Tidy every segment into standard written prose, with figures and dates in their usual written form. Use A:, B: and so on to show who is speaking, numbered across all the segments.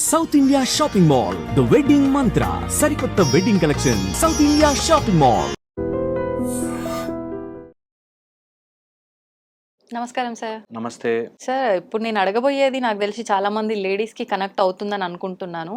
A: South India shopping mall the wedding మంత్ర సరికొత్త wedding collection south India shopping mall.
B: నమస్కారం sir.
C: నమస్తే
B: sir, ఇప్పుడు నేను అడగబోయేది నాకు తెలిసి చాలా మంది లేడీస్కి కనెక్ట్ అవుతుందని అనుకుంటున్నాను.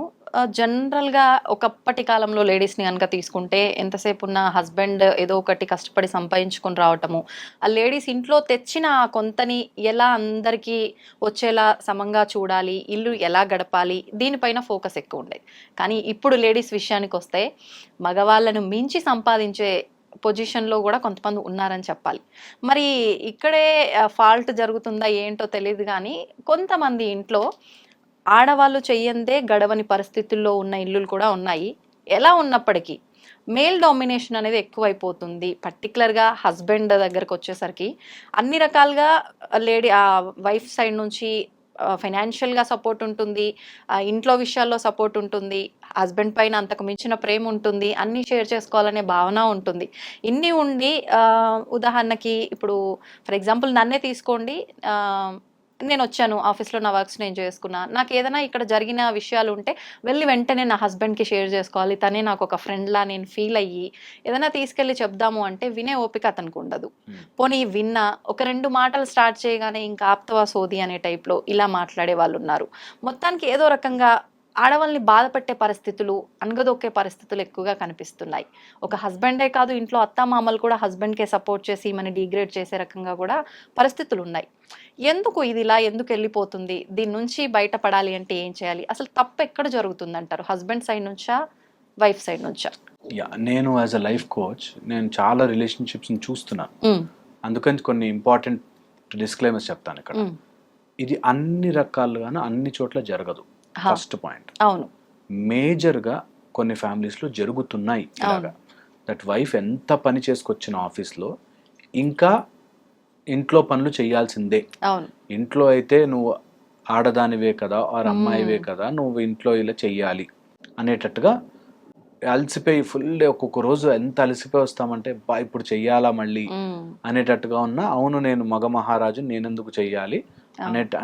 B: జనరల్గా ఒకప్పటి కాలంలో లేడీస్ని కనుక తీసుకుంటే ఎంతసేపు ఉన్న హస్బెండ్ ఏదో ఒకటి కష్టపడి సంపాదించుకొని రావటము, ఆ లేడీస్ ఇంట్లో తెచ్చిన ఆ కొంతని ఎలా అందరికీ వచ్చేలా సమంగా చూడాలి, ఇల్లు ఎలా గడపాలి, దీనిపైన ఫోకస్ ఎక్కువ ఉండేది. కానీ ఇప్పుడు లేడీస్ విషయానికి వస్తే మగవాళ్ళను మించి సంపాదించే పొజిషన్లో కూడా కొంతమంది ఉన్నారని చెప్పాలి. మరి ఇక్కడే ఫాల్ట్ జరుగుతుందా ఏంటో తెలియదు, కానీ కొంతమంది ఇంట్లో ఆడవాళ్ళు చెయ్యందే గడవని పరిస్థితుల్లో ఉన్న ఇల్లులు కూడా ఉన్నాయి. ఎలా ఉన్నప్పటికీ మేల్ డామినేషన్ అనేది ఎక్కువైపోతుంది. పర్టికులర్గా హస్బెండ్ దగ్గరకు వచ్చేసరికి అన్ని రకాలుగా లేడీ వైఫ్ సైడ్ నుంచి ఫైనాన్షియల్గా సపోర్ట్ ఉంటుంది, ఇంట్లో విషయాల్లో సపోర్ట్ ఉంటుంది, హస్బెండ్ పైన అంతకు మించిన ప్రేమ ఉంటుంది, అన్నీ షేర్ చేసుకోవాలనే భావన ఉంటుంది. ఇన్ని ఉండి ఉదాహరణకి ఇప్పుడు ఫర్ ఎగ్జాంపుల్ నన్నే తీసుకోండి. నేను వచ్చాను ఆఫీస్లో, నా వర్క్స్ నేను చేసుకున్నా, నాకు ఏదైనా ఇక్కడ జరిగిన విషయాలు ఉంటే వెళ్ళి వెంటనే నా హస్బెండ్కి షేర్ చేసుకోవాలి. తనే నాకు ఒక ఫ్రెండ్లా నేను ఫీల్ అయ్యి ఏదైనా తీసుకెళ్ళి చెప్దాము అంటే వినే ఓపిక అతనికి ఉండదు. పోనీ విన్నా ఒక రెండు మాటలు స్టార్ట్ చేయగానే ఇంకా ఆప్తవా సోది అనే టైప్లో ఇలా మాట్లాడే వాళ్ళు ఉన్నారు. మొత్తానికి ఏదో రకంగా ఆడవాళ్ళని బాధపెట్టే పరిస్థితులు, అణగదొక్కే పరిస్థితులు ఎక్కువగా కనిపిస్తున్నాయి. ఒక హస్బెండే కాదు, ఇంట్లో అత్తామామలు కూడా హస్బెండ్కే సపోర్ట్ చేసి మన డిగ్రేడ్ చేసే రకంగా కూడా పరిస్థితులు ఉన్నాయి. ఎందుకు ఇది ఇలా ఎందుకు వెళ్ళిపోతుంది? దీని నుంచి బయటపడాలి అంటే ఏం చేయాలి? అసలు తప్పు ఎక్కడ జరుగుతుంది అంటారు? హస్బెండ్ సైడ్ నుంచా, వైఫ్ సైడ్ నుంచా?
C: నేను యాజ్ అ లైఫ్ కోచ్ నేను చాలా రిలేషన్షిప్స్ని చూస్తున్నాను. అందుకని కొన్ని ఇంపార్టెంట్ డిస్క్లైమర్స్ చెప్తాను ఇక్కడ. ఇది అన్ని రకాలుగాను అన్ని చోట్ల జరగదు. First point.
B: అవును,
C: మేజర్గా కొన్ని ఫ్యామిలీస్లో జరుగుతున్నాయి ఇలాగా. దట్ వైఫ్ ఎంత పని చేసుకొచ్చిన ఆఫీస్లో ఇంకా ఇంట్లో పనులు చేయాల్సిందే.
B: అవును,
C: ఇంట్లో అయితే నువ్వు ఆడదానివే కదా ఆర్ అమ్మాయివే కదా, నువ్వు ఇంట్లో ఇలా చెయ్యాలి అనేటట్టుగా అలసిపోయి ఫుల్ డే, ఒక్కొక్క రోజు ఎంత అలసిపోయి వస్తామంటే బా ఇప్పుడు చెయ్యాలా మళ్ళీ అనేటట్టుగా ఉన్న, అవును నేను మగ మహారాజు నేనెందుకు చెయ్యాలి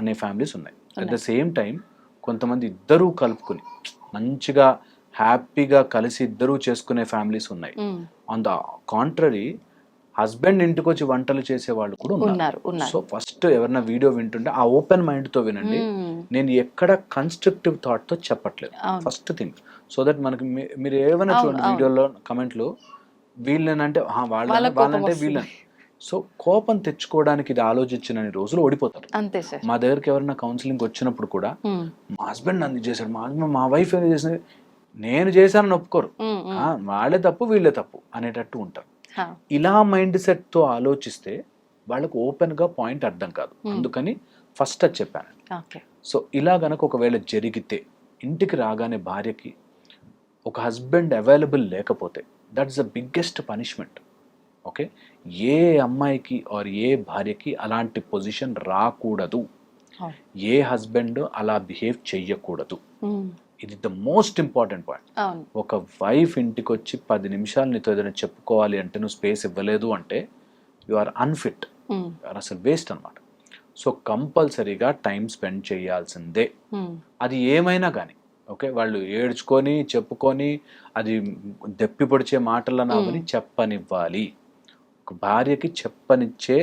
C: అనే ఫ్యామిలీస్ ఉన్నాయి. అట్ ద సేమ్ టైం కొంతమంది ఇద్దరూ కలుపుకుని మంచిగా హ్యాపీగా కలిసి ఇద్దరూ చేసుకునే ఫ్యామిలీస్ ఉన్నాయి. ఆన్ ద కాంట్రరీ హస్బెండ్ ఇంటికి వచ్చి వంటలు చేసే వాళ్ళు కూడా ఉన్నారు. సో ఫస్ట్ ఎవరైనా వీడియో వింటుంటే ఆ ఓపెన్ మైండ్ తో వినండి. నేను ఎక్కడ కన్స్ట్రక్టివ్ థాట్ తో చెప్పట్లేదు. ఫస్ట్ థింగ్, సో దట్ మనకి మీరు ఏమైనా చూడండి వీడియోలో కమెంట్లు, వీళ్ళనంటే వాళ్ళంటే వీళ్ళని. సో కోపం తెచ్చుకోవడానికి ఇది ఆలోచించిన రోజులు ఓడిపోతారు. మా దగ్గరికి ఎవరైనా కౌన్సిలింగ్ వచ్చినప్పుడు కూడా మా హస్బెండ్ నన్ను చేశాడు, మా వైఫ్ ఏం చేసింది, నేను చేశానని ఒప్పుకోరు. వాళ్ళే తప్పు వీళ్ళే తప్పు అనేటట్టు ఉంటారు. ఇలా మైండ్ సెట్ తో ఆలోచిస్తే వాళ్ళకు ఓపెన్ గా పాయింట్ అర్థం కాదు. అందుకని ఫస్ట్ అది చెప్పాను. సో ఇలా గనక ఒకవేళ జరిగితే ఇంటికి రాగానే భార్యకి ఒక హస్బెండ్ అవైలబుల్ లేకపోతే that's the biggest punishment. Okay, ఏ అమ్మాయికి ఆర్ ఏ భార్యకి అలాంటి పొజిషన్ రాకూడదు. ఏ హస్బెండ్ అలా బిహేవ్ చెయ్యకూడదు. ఇది ద మోస్ట్ ఇంపార్టెంట్ పాయింట్. ఒక వైఫ్ ఇంటికి వచ్చి 10 నిమిషాలు నీతో ఏదైనా చెప్పుకోవాలి అంటే నువ్వు స్పేస్ ఇవ్వలేదు అంటే యు ఆర్ అన్ఫిట్, అసలు వేస్ట్ అనమాట. సో కంపల్సరీగా టైం స్పెండ్ చేయాల్సిందే, అది ఏమైనా కానీ. ఓకే, వాళ్ళు ఏడ్చుకొని చెప్పుకొని అది దెప్పి పొడిచే మాటలను అవని చెప్పనివ్వాలి. ఒక భార్యకి చెప్పనిచ్చే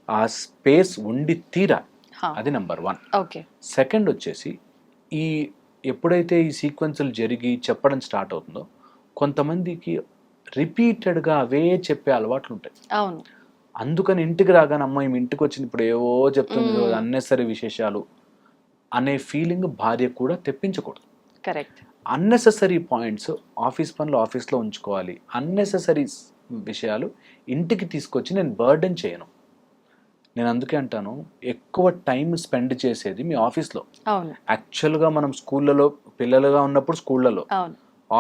C: ఆ స్పేస్ ఉండి తీరా, అది నెంబర్ 1. సెకండ్ వచ్చేసి, ఈ ఎప్పుడైతే ఈ సీక్వెన్సులు జరిగి చెప్పడం స్టార్ట్ అవుతుందో కొంతమందికి రిపీటెడ్గా అవే చెప్పే అలవాట్లు ఉంటాయి. అందుకని ఇంటికి రాగానే అమ్మాయి ఇంటికి వచ్చింది ఇప్పుడు ఏవో చెప్తుంది, అన్నెసరీ విశేషాలు అనే ఫీలింగ్ భార్య కూడా తెప్పించకూడదు.
B: కరెక్ట్.
C: అన్నెసెసరీ పాయింట్స్ ఆఫీస్ పనులు ఆఫీస్లో ఉంచుకోవాలి. అన్నెసెసరీ విషయాలు ఇంటికి తీసుకొచ్చి నేను బర్డెన్ చేయను. నేను అందుకే అంటాను, ఎక్కువ టైం స్పెండ్ చేసేది మీ ఆఫీస్లో. యాక్చువల్గా మనం స్కూళ్ళలో పిల్లలుగా ఉన్నప్పుడు స్కూళ్ళలో,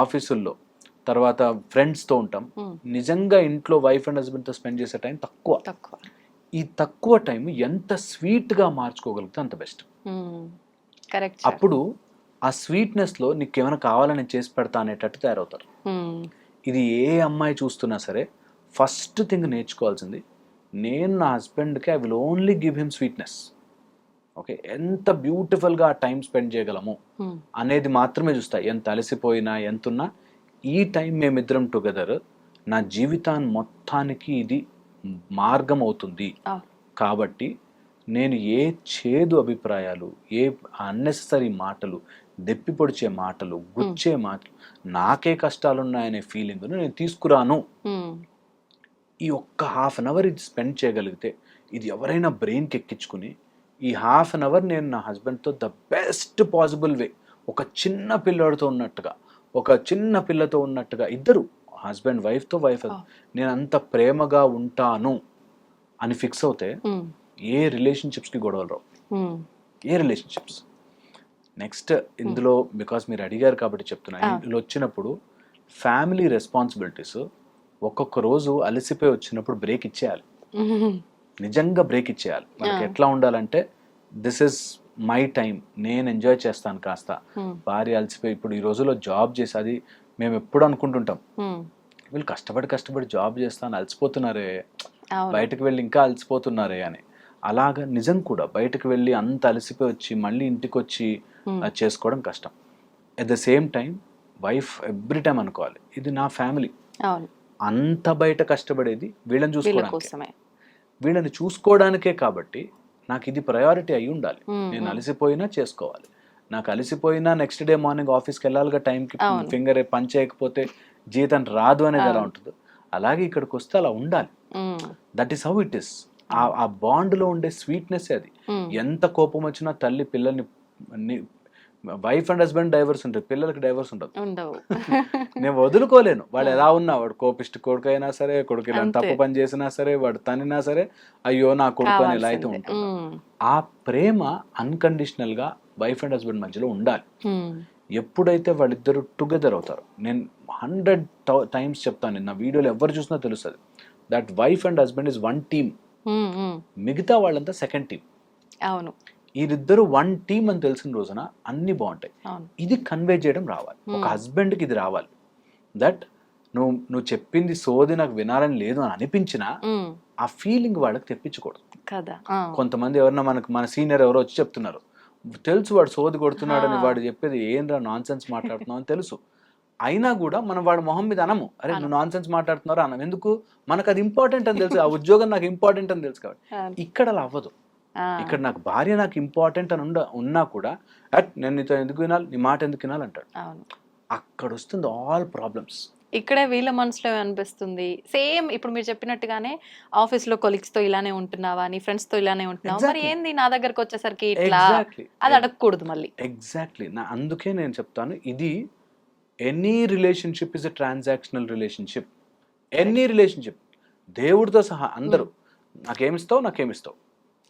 C: ఆఫీసుల్లో, తర్వాత ఫ్రెండ్స్తో ఉంటాం. నిజంగా ఇంట్లో వైఫ్ అండ్ హస్బెండ్తో స్పెండ్ చేసే టైం తక్కువ. ఈ తక్కువ టైం ఎంత స్వీట్గా మార్చుకోగలిగితే అంత బెస్ట్. అప్పుడు ఆ స్వీట్నెస్లో నీకు ఏమైనా కావాలని నేను చేసి పెడతా అనేటట్టు తయారవుతారు. ఇది ఏ అమ్మాయి చూస్తున్నా సరే ఫస్ట్ థింగ్ నేర్చుకోవాల్సింది, నేను నా హస్బెండ్కి I will only give him sweetness. Okay, ఎంత బ్యూటిఫుల్గా ఆ టైం స్పెండ్ చేయగలము అనేది మాత్రమే చూస్తా. ఎంత అలసిపోయినా ఎంతున్నా ఈ టైం మేమిద్దరం టుగెదర్ నా జీవితాన్ని మొత్తానికి ఇది మార్గం అవుతుంది. కాబట్టి నేను ఏ చేదు అభిప్రాయాలు, ఏ అన్నెసరీ మాటలు, దెప్పి పొడిచే మాటలు, గుచ్చే మాటలు, నాకే కష్టాలున్నాయనే ఫీలింగ్ను నేను తీసుకురాను. ఈ ఒక్క హాఫ్ అన్ అవర్ ఇది స్పెండ్ చేయగలిగితే, ఇది ఎవరైనా బ్రెయిన్కి ఎక్కించుకుని ఈ హాఫ్ అన్ అవర్ నేను నా హస్బెండ్తో ద బెస్ట్ పాసిబుల్ వే, ఒక చిన్న పిల్లడితో ఉన్నట్టుగా, ఒక చిన్న పిల్లతో ఉన్నట్టుగా, ఇద్దరు హస్బెండ్ వైఫ్తో వైఫ్ నేను అంత ప్రేమగా ఉంటాను అని ఫిక్స్ అవుతే ఏ రిలేషన్షిప్స్కి గొడవలు రావు. ఏ రిలేషన్షిప్స్. నెక్స్ట్ ఇందులో బికాస్ మీరు అడిగారు కాబట్టి చెప్తున్నా, ఇందులో వచ్చినప్పుడు ఫ్యామిలీ రెస్పాన్సిబిలిటీస్ ఒక్కొక్క రోజు అలసిపోయి వచ్చినప్పుడు బ్రేక్ ఇచ్చేయాలి. నిజంగా బ్రేక్ ఇచ్చేయాలి. మనకి ఎట్లా ఉండాలంటే, దిస్ ఇస్ మై టైం, నేను ఎంజాయ్ చేస్తాను కాస్త. భార్య అలసిపోయి ఇప్పుడు ఈ రోజుల్లో జాబ్ చేసి, అది మేము ఎప్పుడు అనుకుంటుంటాం, వీళ్ళు కష్టపడి జాబ్ చేస్తాను అలసిపోతున్నారే, బయటకు వెళ్ళి ఇంకా అలసిపోతున్నారే అని. అలాగా నిజం కూడా, బయటకు వెళ్ళి అంత అలసిపోయి వచ్చి మళ్ళీ ఇంటికి వచ్చి అది చేసుకోవడం కష్టం. At the same time wife every time అనుకోవాలి, ఇది నా ఫ్యామిలీ, అంత బయట కష్టపడేది వీళ్ళని చూసుకోవడానికి, వీళ్ళని చూసుకోవడానికే. కాబట్టి నాకు ఇది ప్రయారిటీ అయి ఉండాలి. నేను అలసిపోయినా చేసుకోవాలి. నాకు అలసిపోయినా నెక్స్ట్ డే మార్నింగ్ ఆఫీస్కి వెళ్ళాలిగా టైంకి, ఫింగర్ పని చేయకపోతే జీతం రాదు అనేది ఎలా ఉంటుందో, అలాగే ఇక్కడికి వస్తే అలా ఉండాలి. That is how it is. ఆ బాండ్లో ఉండే స్వీట్నెస్ అది. ఎంత కోపం వచ్చినా తల్లి పిల్లల్ని, వైఫ్ అండ్ హస్బెండ్ డైవర్స్ ఉంటుంది, పిల్లలకి డైవర్స్ ఉండదు. నేను వదులుకోలేను. వాడు ఎలా ఉన్నా, వాడు కోపిష్టి కొడుకు అయినా సరే, కొడుకు ఇలా తప్పు పని చేసినా సరే, వాడు తనినా సరే, అయ్యో నా కొడుకు అని ఎలా అయితే ఉంటుంది. ఆ ప్రేమ అన్కండిషనల్ గా వైఫ్ అండ్ హస్బెండ్ మధ్యలో ఉండాలి. ఎప్పుడైతే వాళ్ళిద్దరు టుగెదర్ అవుతారు, నేను 100 times చెప్తాను, నా వీడియోలు ఎవరు చూసినా తెలుస్తుంది, that wife and husband is one team, మిగతా వాళ్ళంతా సెకండ్ టీమ్.
B: అవును,
C: వీరిద్దరు వన్ టీమ్ అని తెలిసిన రోజున అన్ని బాగుంటాయి. ఇది కన్వే చేయడం రావాలి, ఒక హస్బెండ్కి ఇది రావాలి. దట్ నువ్వు చెప్పింది సోది నాకు వినాలని లేదు అని అనిపించినా ఆ ఫీలింగ్ వాళ్ళకి తెప్పించకూడదు కదా. కొంతమంది ఎవరన్నా మన సీనియర్ ఎవరో వచ్చి చెప్తున్నారు, తెలుసు వాడు సోది కొడుతున్నాడని, వాడు చెప్పేది ఏంద్రా నాన్ సెన్స్ మాట్లాడుతున్నావు అని తెలుసు, అయినా కూడా మనం వాడు మొహం మీద అనము, అరే నువ్వు నాన్ సెన్స్ మాట్లాడుతున్నారో అనం. ఎందుకు? మనకు అది ఇంపార్టెంట్ అని తెలుసు, ఆ ఉద్యోగం నాకు ఇంపార్టెంట్ అని తెలుసు. కాబట్టి ఇక్కడ అలా అవ్వదు. ఇక్కడ నాకు భార్య నాకు ఇంపార్టెంట్ అని ఉన్నా కూడా, నేను నీతో ఎందుకు వినాలి, నీ మాట ఎందుకు వినాలి అంటాడు. అక్కడ వస్తుంది ఆల్ ప్రాబ్లమ్స్.
B: ఇక్కడే వీళ్ళ మనసులో అనిపిస్తుంది, సేమ్ ఇప్పుడు మీరు చెప్పినట్టుగానే ఆఫీస్ లో కొలీగ్స్ తో ఇలానే ఉంటున్నావా, నీ ఫ్రెండ్స్ తో ఇలానే ఉంటున్నావా, మరి ఏంది నా దగ్గరకు వచ్చేసరికి ఇట్లా, అది అడగకూడదు మళ్ళీ.
C: ఎగ్జాక్ట్లీ. అందుకే నేను చెప్తాను, ఇది any relationship is a transactional relationship. Any relationship, దేవుడితో సహా అందరూ నాకేమిస్తావు.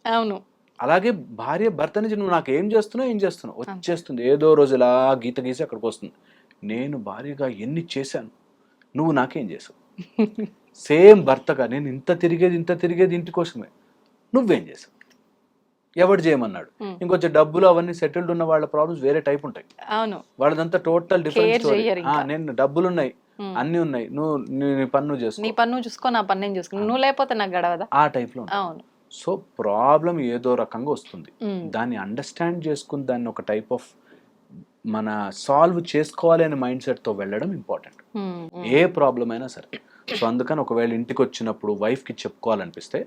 B: అవును.
C: అలాగే భార్య భర్త నుంచి నువ్వు నాకు ఏం చేస్తున్నావు వచ్చేస్తుంది. ఏదో రోజు ఇలా గీత గీసి అక్కడికి వస్తుంది. నేను భార్యగా ఎన్ని చేశాను, నువ్వు నాకేం చేసావు. సేమ్ భర్తగా నేను ఇంత తిరిగేది ఇంటి కోసమే, నువ్వేం చేసావు, ఎవడు చేయమన్నాడు. ఇంకొంచెం డబ్బులు అవన్నీ సెటిల్డ్ ఉన్న వాళ్ళ ప్రాబ్లమ్స్ వేరే టైప్ ఉంటాయి.
B: అవును,
C: వాళ్ళదంతా టోటల్ డిఫరెంట్ స్టోరీ. నేను డబ్బులు ఉన్నాయి, అన్ని ఉన్నాయి, నీ పన్ను చూసుకో,
B: నా పన్ను నేను చూసుకో, నువ్వు లేకపోతే నాకు గడవదా,
C: ఆ టైప్ లో. అవును. సో ప్రాబ్లం ఏదో రకంగా వస్తుంది, దాన్ని అండర్స్టాండ్ చేసుకుని దాన్ని ఒక టైప్ ఆఫ్ మన సాల్వ్ చేసుకోవాలి అనే మైండ్ సెట్ తో వెళ్ళడం ఇంపార్టెంట్, ఏ ప్రాబ్లం అయినా సరే. సో అందుకని ఒకవేళ ఇంటికి వచ్చినప్పుడు వైఫ్ కి చెప్పుకోవాలనిపిస్తే,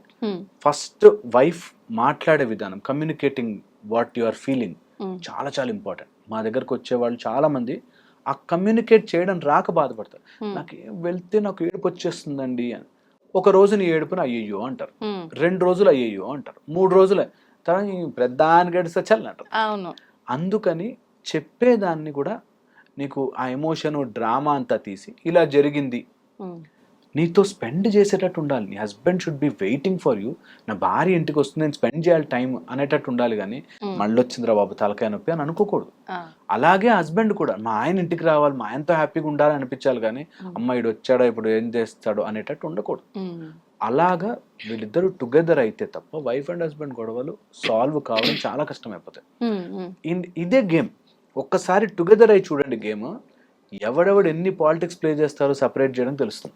C: ఫస్ట్ వైఫ్ మాట్లాడే విధానం, communicating what you are feeling చాలా చాలా ఇంపార్టెంట్. మా దగ్గరకు వచ్చే వాళ్ళు చాలా మంది ఆ కమ్యూనికేట్ చేయడం రాక బాధపడతారు. నాకు వెళ్తే నాకు ఏడుపు వచ్చేస్తుందండి అని. ఒక రోజు నీ ఏడుపుని అయ్యయ్యో అంటారు, 2 రోజులు అయ్యయ్యో అంటారు, 3 రోజులు తర్వాత ప్రధాని గడిస్తే చల్లని అంటారు. అందుకని చెప్పేదాన్ని కూడా నీకు ఆ ఎమోషన్ డ్రామా అంతా తీసి ఇలా జరిగింది నీతో స్పెండ్ చేసేటట్టు ఉండాలి. నీ husband should be waiting for you. నా భార్య ఇంటికి వస్తుంది, నేను స్పెండ్ చేయాలి టైం అనేటట్టు ఉండాలి. కానీ మళ్ళీ వచ్చిందిరా బాబు తలకాయ నొప్పి అని అనుకోకూడదు. అలాగే హస్బెండ్ కూడా మా ఆయన ఇంటికి రావాలి, మా ఆయనతో హ్యాపీగా ఉండాలి అనిపించాలి. కానీ అమ్మాయిడు వచ్చాడా ఇప్పుడు ఏం చేస్తాడు అనేటట్టు ఉండకూడదు. అలాగా వీళ్ళిద్దరు టుగెదర్ అయితే తప్ప వైఫ్ అండ్ హస్బెండ్ గొడవలు సాల్వ్ కావడం చాలా కష్టం అయిపోతాయి. ఇదే గేమ్ ఒక్కసారి టుగెదర్ అయి చూడండి, గేమ్ ఎవడెవడు ఎన్ని పాలిటిక్స్ ప్లే చేస్తారో సపరేట్ చేయడం తెలుస్తుంది.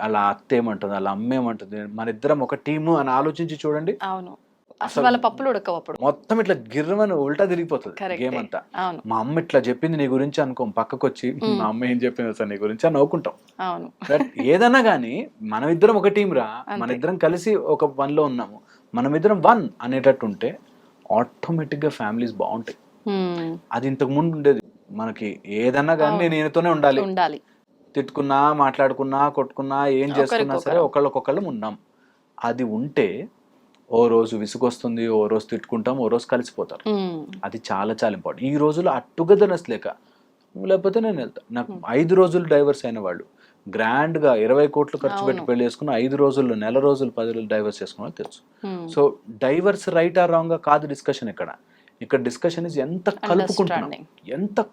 C: అలా అత్త ఏమంటుంది, అలా అమ్మ ఏమంటుంది, మన ఇద్దరం ఒక టీము అని ఆలోచించి చూడండి,
B: అసలు వాళ్ళ పప్పులు ఉడకవు అప్పుడు.
C: మొత్తం ఇట్లా గిర్రమని ఉల్టా తిరిగిపోతుంది
B: Correct.
C: గేమ్ అంతా.
B: అవును.
C: మా అమ్మ ఇట్లా చెప్పింది నీ గురించి అనుకోం, పక్కకు వచ్చి మా అమ్మ ఏం చెప్పింది సార్ నీ గురించి అని నవ్వుకుంటాం.
B: అవును.
C: బట్ ఏదన్నా కానీ మనమిద్దరం ఒక టీం రా, మన ఇద్దరం కలిసి ఒక పనిలో ఉన్నాము, మనమిద్దరం వన్ అనేటట్టు ఉంటే ఆటోమేటిక్గా ఫ్యామిలీస్ బాగుంటాయి. అది ఇంతకు ముందు ఉండేది మనకి. ఏదన్నా కానీ నేను ఈయనతోనే ఉండాలి,
B: ఉండాలి,
C: తిట్టుకున్నా మాట్లాడుకున్నా కొట్టుకున్నా ఏం చేసుకున్నా సరే ఒకళ్ళకొకళ్ళు ఉన్నాం. అది ఉంటే ఓ రోజు విసుగొస్తుంది, ఓ రోజు తిట్టుకుంటాం, ఓ రోజు కలిసిపోతారు. అది చాలా చాలా ఇంపార్టెంట్. ఈ రోజుల్లో ఆ టుగెదర్నెస్ లేక, లేకపోతే నేను వెళ్తా. నాకు 5 రోజులు డైవర్స్ అయిన వాళ్ళు గ్రాండ్ గా 20 కోట్లు ఖర్చు పెట్టి పెళ్లి చేసుకున్న 5 రోజుల్లో, నెల రోజులు 10 రోజులు డైవర్స్ చేసుకున్న తెలుసు. So divorce right are wrong గా కాదు డిస్కషన్. ఇక్కడ డిస్కషన్ ఇస్ ఎంత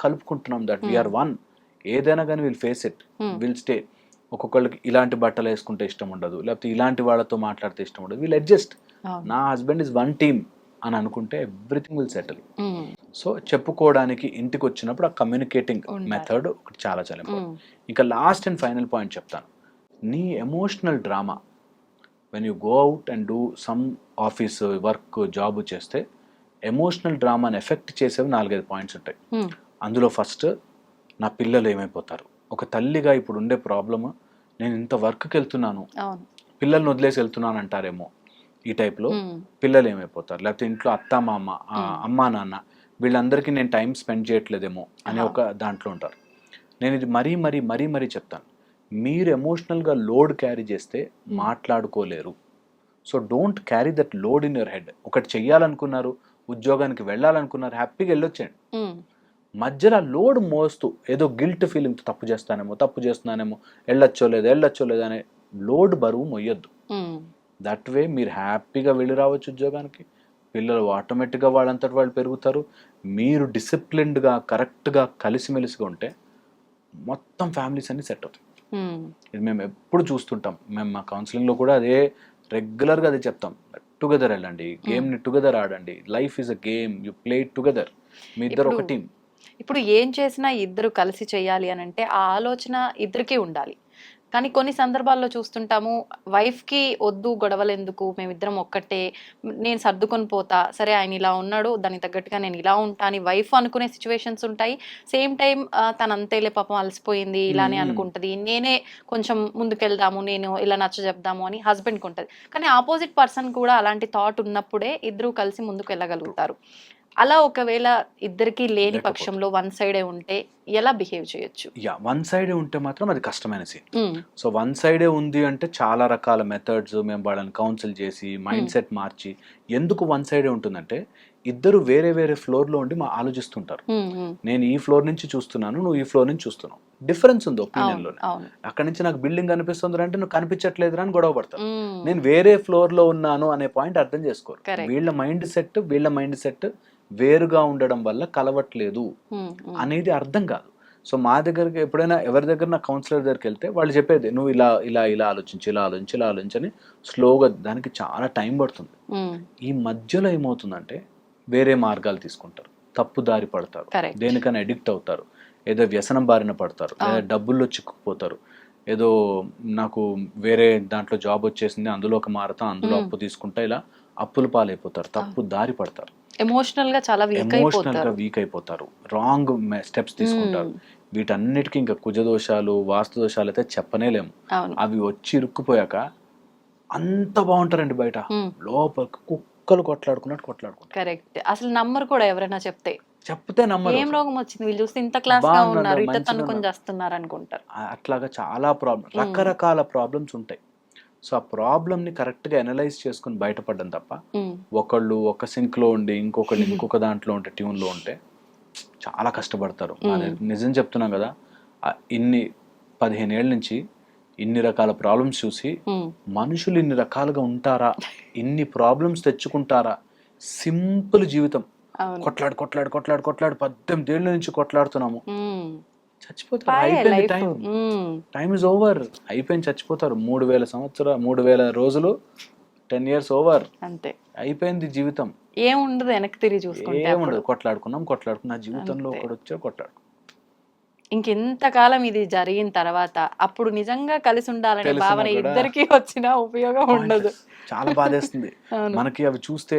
C: కలుపుకుంటున్నాం దట్ వీఆర్ వన్. ఏదైనా కానీ will face it, will stay. ఒక్కొక్కళ్ళకి ఇలాంటి బట్టలు వేసుకుంటే ఇష్టం ఉండదు, లేకపోతే ఇలాంటి వాళ్ళతో మాట్లాడితే ఇష్టం ఉండదు, విల్ అడ్జస్ట్. నా హస్బెండ్ ఇస్ వన్ టీమ్ అని అనుకుంటే ఎవ్రీథింగ్ విల్ సెటిల్. సో చెప్పుకోవడానికి ఇంటికి వచ్చినప్పుడు ఆ కమ్యూనికేటింగ్ మెథడ్ ఒకటి చాలా చాలా ఇంపార్టెంట్. ఇంకా లాస్ట్ అండ్ ఫైనల్ పాయింట్ చెప్తాను. నీ emotional drama when you go out and do some office work job చేస్తే ఎమోషనల్ డ్రామాని ఎఫెక్ట్ చేసేవి 4-5 పాయింట్స్ ఉంటాయి. అందులో ఫస్ట్, నా పిల్లలు ఏమైపోతారు. ఒక తల్లిగా ఇప్పుడు ఉండే ప్రాబ్లమ్, నేను ఇంత వర్క్కి వెళ్తున్నాను, పిల్లల్ని వదిలేసి వెళ్తున్నాను అంటారేమో ఈ టైప్లో. పిల్లలు ఏమైపోతారు, లేకపోతే ఇంట్లో అత్త మామ, అమ్మా నాన్న, వీళ్ళందరికీ నేను టైం స్పెండ్ చేయట్లేదేమో అనే ఒక దాంట్లో ఉంటారు. నేను ఇది మరీ మరీ మరీ మరీ చెప్తాను, మీరు ఎమోషనల్గా లోడ్ క్యారీ చేస్తే మాట్లాడుకోలేరు. So don't carry that load in your head. ఒకటి చెయ్యాలనుకున్నారు, ఉద్యోగానికి వెళ్ళాలనుకున్నారు, హ్యాపీగా వెళ్ళొచ్చేయండి. మధ్యలో లోడ్ మోస్తూ ఏదో గిల్ట్ ఫీలింగ్, తప్పు చేస్తున్నానేమో, వెళ్ళొచ్చో లేదో అనే లోడ్ బరువు మొయ్యొద్దు. దట్ వే మీరు హ్యాపీగా వెళ్ళి రావచ్చు ఉద్యోగానికి, పిల్లలు ఆటోమేటిక్గా వాళ్ళంతటి వాళ్ళు పెరుగుతారు. మీరు డిసిప్లిన్డ్గా కరెక్ట్గా కలిసిమెలిసిగా ఉంటే మొత్తం ఫ్యామిలీస్ అన్ని సెట్ అవుతాయి. ఇది మేము ఎప్పుడు చూస్తుంటాం. మేము మా కౌన్సిలింగ్లో కూడా అదే రెగ్యులర్గా అదే చెప్తాం. టుగెదర్ వెళ్ళండి, గేమ్ని టుగెదర్ ఆడండి. Life is a game, you play together. మీ ఇద్దరు ఒక టీం.
B: ఇప్పుడు ఏం చేసినా ఇద్దరు కలిసి చేయాలి అని అంటే ఆ ఆలోచన ఇద్దరికీ ఉండాలి. కానీ కొన్ని సందర్భాల్లో చూస్తుంటాము, వైఫ్కి వద్దు గొడవలు ఎందుకు, మేమిద్దరం ఒక్కటే, నేను సర్దుకొని పోతా, సరే ఆయన ఇలా ఉన్నాడు దానికి తగ్గట్టుగా నేను ఇలా ఉంటా అని వైఫ్ అనుకునే సిచ్యువేషన్స్ ఉంటాయి. సేమ్ టైం తన అంతేలే పాపం అలసిపోయింది ఇలానే అనుకుంటుంది, నేనే కొంచెం ముందుకెళ్దాము, నేను ఇలా నచ్చ చెప్దాము అని హస్బెండ్కి ఉంటుంది. కానీ ఆపోజిట్ పర్సన్ కూడా అలాంటి థాట్ ఉన్నప్పుడే ఇద్దరు కలిసి ముందుకు వెళ్ళగలుగుతారు. అలా ఒకవేళ ఇద్దరికి లేని పక్షంలో వన్ సైడే ఉంటే ఎలా బిహేవ్ చేయొచ్చు?
C: వన్ సైడే ఉంటే మాత్రం అది కష్టమైన సీన్. సో వన్ సైడే ఉంది అంటే చాలా రకాల మెథడ్స్ మేము వాళ్ళని కౌన్సిల్ చేసి మైండ్ సెట్ మార్చి. ఎందుకు వన్ సైడే ఉంటుందంటే ఇద్దరు వేరే వేరే ఫ్లోర్లో ఉండి ఆలోచిస్తుంటారు. నేను ఈ ఫ్లోర్ నుంచి చూస్తున్నాను, నువ్వు ఈ ఫ్లోర్ నుంచి చూస్తున్నావు, డిఫరెన్స్ ఉంది ఒపీనియన్ లో. అక్కడ నుంచి నాకు బిల్డింగ్ కనిపిస్తుంది అంటే నువ్వు కనిపించట్లేదు అని గొడవ పడతారు. నేను వేరే ఫ్లోర్ లో ఉన్నాను అనే పాయింట్ అర్థం చేసుకోరు. వీళ్ళ మైండ్ సెట్ వేరుగా ఉండడం వల్ల కలవట్లేదు అనేది అర్థం కాదు. సో మా దగ్గరికి ఎప్పుడైనా ఎవరి దగ్గర నా కౌన్సిలర్ దగ్గరికి వెళ్తే వాళ్ళు చెప్పేది, నువ్వు ఇలా ఇలా ఇలా ఆలోచించని స్లోగా, దానికి చాలా టైం పడుతుంది. ఈ మధ్యలో ఏమవుతుందంటే వేరే మార్గాలు తీసుకుంటారు, తప్పు దారి పడతారు, దేనికైనా అడిక్ట్ అవుతారు, ఏదో వ్యసనం బారిన పడతారు, లేదా డబ్బుల్లో చిక్కుకుపోతారు. ఏదో నాకు వేరే దాంట్లో జాబ్ వచ్చేసింది, అందులో ఒక మారతా, అందులో అప్పు తీసుకుంటా, ఇలా అప్పుల పాలైపోతారు, తప్పు దారి పడతారు,
B: ఎమోషనల్ గా
C: వీక్ అయిపోతారు, రాంగ్ స్టెప్స్ తీసుకుంటారు. వీటన్నిటికీ ఇంకా కుజదోషాలు, వాస్తు దోషాలు అయితే చెప్పనేలేము. అవి వచ్చి ఇరుక్కుపోయాక అంత బాగుంటారండి, బయట లోపల కుక్కలు కొట్లాడుకుంటారు.
B: కరెక్ట్. అసలు నమ్మరు కూడా, ఎవరైనా చెప్తే
C: నమ్మరు.
B: ఏం రోగం వచ్చింది, వీళ్ళు చూస్తే ఇంత క్లాస్ గా ఉన్నారు, ఇట్లా తనుకొని చేస్తున్నారు అనుకుంటారు.
C: అట్లాగా చాలా రకరకాల ప్రాబ్లమ్స్ ఉంటాయి. సో ఆ ప్రాబ్లమ్ని కరెక్ట్గా అనలైజ్ చేసుకుని బయటపడడం తప్ప ఒకళ్ళు ఒక సింక్లో ఉండి ఇంకొకళ్ళు ఇంకొక దాంట్లో ఉంటే, ట్యూన్లో ఉంటే చాలా కష్టపడతారు. నిజం చెప్తున్నాం కదా, ఇన్ని 15 ఏళ్ళ నుంచి ఇన్ని రకాల ప్రాబ్లమ్స్ చూసి మనుషులు ఇన్ని రకాలుగా ఉంటారా, ఇన్ని ప్రాబ్లమ్స్ తెచ్చుకుంటారా? సింపుల్ జీవితం, కొట్లాడు 18 ఏళ్ళ నుంచి కొట్లాడుతున్నాము, చచ్చిపోతారు. అయిపోయింది, టైం ఇస్ ఓవర్, అయిపోయింది, చచ్చిపోతారు. 3000 రోజులు, 10 years ఓవర్, అంతే అయిపోయింది జీవితం.
B: ఏముండదు, వెనక్కి తిరిగి చూసుకుంటే
C: ఏముండదు. కొట్లాడుకున్నా జీవితంలో ఒకడు వచ్చా కొట్లాడు.
B: ఇంకెంతకాలం ఇది జరిగిన తర్వాత అప్పుడు నిజంగా కలిసి ఉండాలనే
C: తెలిసినా
B: భావన
C: కూడా
B: ఇద్దరికి వచ్చినా ఉపయోగం ఉండదు.
C: చాలా బాధేస్తుంది.
B: అవును.
C: మనకి అవి చూస్తే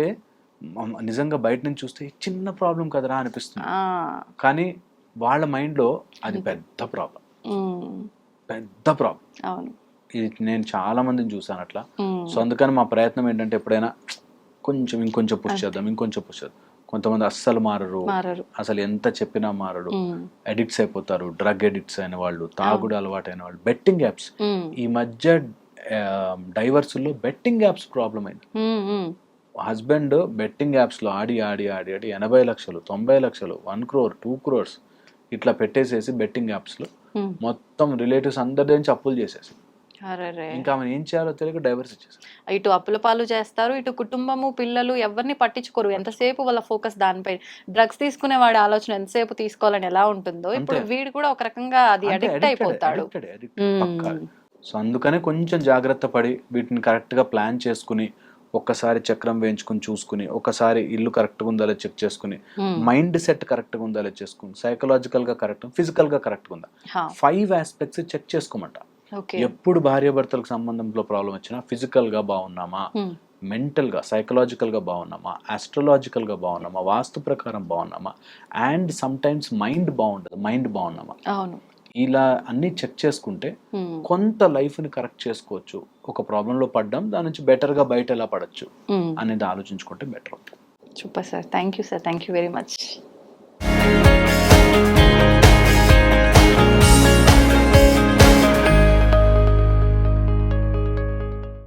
C: నిజంగా బయట నుంచి చూస్తే చిన్న ప్రాబ్లం కదరా అనిపిస్తుంది,
B: ఆ,
C: కానీ వాళ్ళ మైండ్లో అది పెద్ద ప్రాబ్లం,
B: ఉమ్,
C: పెద్ద ప్రాబ్లం.
B: అవును.
C: ఇది నేను చాలా మందిని చూసాను అట్లా.
B: ఉమ్,
C: సో అందుకని మా ప్రయత్నం ఏంటంటే ఎప్పుడైనా ఇంకొంచెం పుష్ చేద్దాం, ఇంకొంచెం పుష్ చేద్దాం. కొంతమంది అస్సలు మారరు,
B: మారరు.
C: అసలు ఎంత చెప్పినా మారడు,
B: ఉమ్,
C: అడిక్ట్స్ అయిపోతారు, డ్రగ్ అడిక్ట్స్ అయిన వాళ్ళు, తాగుడు అలవాటు అయిన వాళ్ళు, బెట్టింగ్ యాప్స్.
B: ఉమ్,
C: ఈ మధ్య డైవర్సుల్లో బెట్టింగ్ యాప్స్ ప్రాబ్లం అయింది.
B: ఉమ్, ఉమ్,
C: హస్బెండ్ బెట్టింగ్ యాప్స్లో ఆడి 80 లక్షలు 90 లక్షలు 1 crore 2 crores ఇట్లా పెట్టేసేసి బెట్టింగ్ యాప్స్లో
B: ఉమ్.
C: మొత్తం రిలేటివ్స్ అందరి నుంచి అప్పులు చేసేసి
B: అరెరే.
C: ఇంకా ఆమె ఏం చేయాలో తెలియక డైవర్స్ ఇచ్చేసారు.
B: ఇటు అప్పుల పాలు చేస్తారు, ఇటు కుటుంబము పిల్లలు ఎవరిని పట్టించుకోరు. ఎంతసేపు వాళ్ళ ఫోకస్ దానిపై. డ్రగ్స్ తీసుకునే వాడి ఆలోచన ఎంతసేపు తీసుకోవాలని ఎలా ఉంటుందో ఇప్పుడు
C: అంతే.
B: వీడు కూడా ఒక రకంగా అది అడిక్ట్ అయిపోతాడు.
C: పక్కా. సో అందుకనే కొంచెం జాగ్రత్త పడి వీటిని కరెక్ట్గా ప్లాన్ చేసుకుని, ఒక్కసారి చక్రం వేయించుకుని చూసుకుని, ఒకసారి ఇల్లు కరెక్ట్గా ఉందా లేదా చెక్ చేసుకుని, మైండ్ సెట్ కరెక్ట్గా ఉందా లేదా చేసుకుని, సైకలాజికల్గా కరెక్ట్, ఫిజికల్గా కరెక్ట్గా ఉందా, 5 aspects చెక్ చేసుకోమంట. ఎప్పుడు భార్యాభర్తలకు సంబంధంలో ప్రాబ్లం వచ్చినా ఫిజికల్గా బాగున్నామా, మెంటల్గా సైకలాజికల్గా బాగున్నామా, ఆస్ట్రలాజికల్గా బాగున్నామా, వాస్తు ప్రకారం బాగున్నామా, అండ్ సమ్ టైమ్స్ మైండ్ బాగున్నామా,
B: అవును.
C: ఇలా అన్ని చెక్ చేసుకుంటే కొంత లైఫ్ని కరెక్ట్ చేసుకోవచ్చు. ఒక ప్రాబ్లంలో పడ్డాం, దాని నుంచి బెటర్గా బయట ఎలా పడచ్చు అనేది ఆలోచించుకుంటే better.
B: Super sir, thank you sir, thank you very much.